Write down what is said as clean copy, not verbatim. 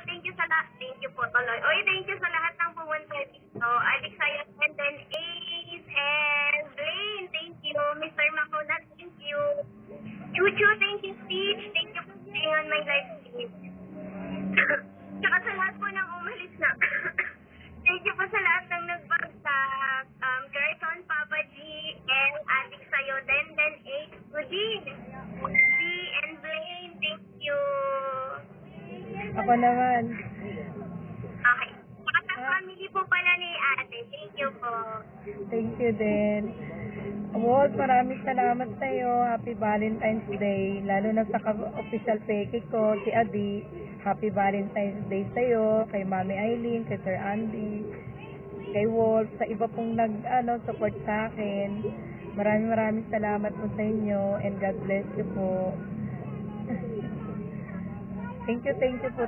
thank you sa lahat. Thank you po tuloy. Oy, thank you sa lahat ng pumunta dito. Alex Sayas and then Ace and Blaine, thank you. Mr. Makuna, thank you. Chuchu, thank you. Stitch, thank you for being on my live stream. Tsaka sa lahat po ng umalis na. Thank you po sa lahat ng nagbagsak. Gerson, Papa G, and Alex Sayo, then Ace, Rudin, D, and Blaine, thank you. Ako naman. Okay. Tsaka sa family po pala ni ate, thank you po. Thank you din. Wolf, maraming salamat sa iyo. Happy Valentine's Day. Lalo na sa official peke ko, si Adi. Happy Valentine's Day sa iyo. Kay Mami Eileen, kay Sir Andy, kay Wolf, sa iba pong support sa akin. Maraming salamat po sa inyo and God bless you po. Thank you po.